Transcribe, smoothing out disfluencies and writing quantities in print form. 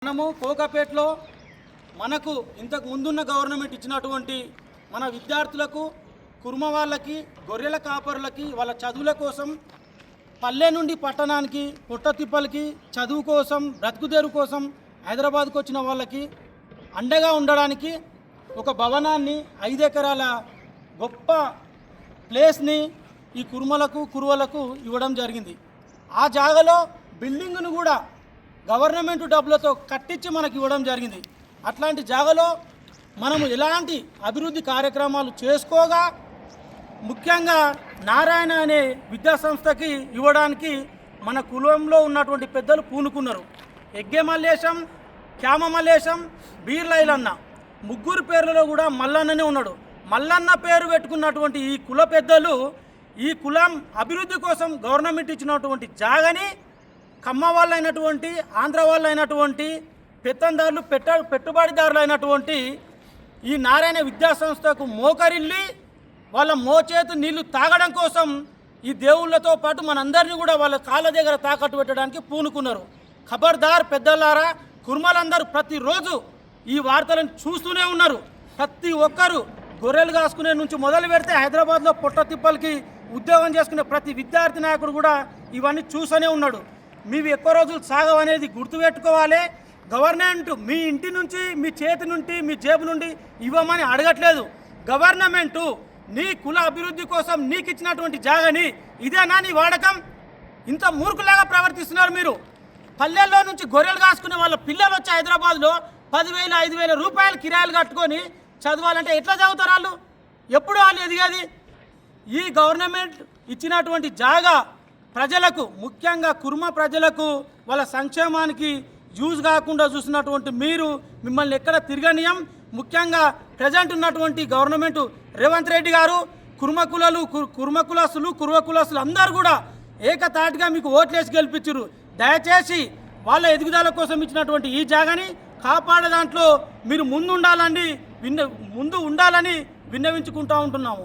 మనము కోకాపేటలో మనకు ఇంతకు ముందున్న గవర్నమెంట్ ఇచ్చినటువంటి మన విద్యార్థులకు కుర్మ వాళ్ళకి గొర్రెల కాపరులకి వాళ్ళ చదువుల కోసం పల్లె నుండి పట్టణానికి పుట్టతిప్పలకి చదువు కోసం బ్రతుకుదేరు కోసం హైదరాబాద్కు వచ్చిన వాళ్ళకి అండగా ఉండడానికి ఒక భవనాన్ని 5 ఎకరాల గొప్ప ప్లేస్ని ఈ కుర్మలకు కురువలకు ఇవ్వడం జరిగింది. ఆ జాగాలో బిల్డింగ్ను కూడా గవర్నమెంట్ డబ్బులతో కట్టించి మనకి ఇవ్వడం జరిగింది. అట్లాంటి జాగాలో మనము ఎలాంటి అభివృద్ధి కార్యక్రమాలు చేసుకోగా ముఖ్యంగా నారాయణ అనే విద్యాసంస్థకి ఇవ్వడానికి మన కులంలో ఉన్నటువంటి పెద్దలు పూనుకున్నారు. ఎగ్గే మల్లేశం, క్యామ మల్లేశం, బీర్లైలన్న ముగ్గురు పేర్లలో కూడా మల్లన్ననే ఉన్నాడు. మల్లన్న పేరు పెట్టుకున్నటువంటి ఈ కుల పెద్దలు ఈ కులం అభివృద్ధి కోసం గవర్నమెంట్ ఇచ్చినటువంటి జాగని కమ్మ వాళ్ళైనటువంటి ఆంధ్ర వాళ్ళైనటువంటి పెత్తందారులు పెట్టుబడిదారులు అయినటువంటి ఈ నారాయణ విద్యాసంస్థకు మోకరిల్లి వాళ్ళ మోచేతు నీళ్లు తాగడం కోసం ఈ దేవుళ్ళతో పాటు మనందరినీ కూడా వాళ్ళ కాళ్ళ దగ్గర తాకట్టు పెట్టడానికి పూనుకున్నారు. ఖబర్దార్ పెద్దలారా, కుర్మలందరూ ప్రతిరోజు ఈ వార్తలను చూస్తూనే ఉన్నారు. ప్రతి ఒక్కరు గొర్రెలు కాసుకునే నుంచి మొదలు పెడితే హైదరాబాద్లో పొట్టతిప్పలకి ఉద్యోగం చేసుకునే ప్రతి విద్యార్థి నాయకుడు కూడా ఇవన్నీ చూస్తూనే ఉన్నాడు. మీవి ఎక్కువ రోజులు సాగవనేది గుర్తుపెట్టుకోవాలి. గవర్నమెంట్ మీ ఇంటి నుంచి, మీ చేతి నుండి, మీ జేబు నుండి ఇవ్వమని అడగట్లేదు. గవర్నమెంటు నీ కుల అభివృద్ధి కోసం నీకు ఇచ్చినటువంటి జాగని ఇదేనా నీ వాడకం? ఇంత మూర్ఖులాగా ప్రవర్తిస్తున్నారు మీరు. పల్లెల్లో నుంచి గొర్రెలు కాసుకునే వాళ్ళ పిల్లలు వచ్చి హైదరాబాద్లో 10,000 5,000 రూపాయలు కిరాయిలు కట్టుకొని చదవాలంటే ఎట్లా చదువుతారు వాళ్ళు? ఎప్పుడు వాళ్ళు ఎదిగేది? ఈ గవర్నమెంట్ ఇచ్చినటువంటి జాగా ప్రజలకు, ముఖ్యంగా కుర్మ ప్రజలకు వాళ్ళ సంక్షేమానికి యూజ్ కాకుండా చూసినటువంటి మీరు మిమ్మల్ని ఎక్కడ తిరగనీయం. ముఖ్యంగా ప్రజెంట్ ఉన్నటువంటి గవర్నమెంట్ రేవంత్ రెడ్డి గారు కుర్మ కులస్తులు అందరూ కూడా ఏకతాటిగా మీకు ఓట్లేసి గెలిపించారు. దయచేసి వాళ్ళ ఎదుగుదల కోసం ఇచ్చినటువంటి ఈ జాగాని కాపాడే దాంట్లో మీరు ముందు ఉండాలని విన్నవించుకుంటూ ఉంటున్నాము.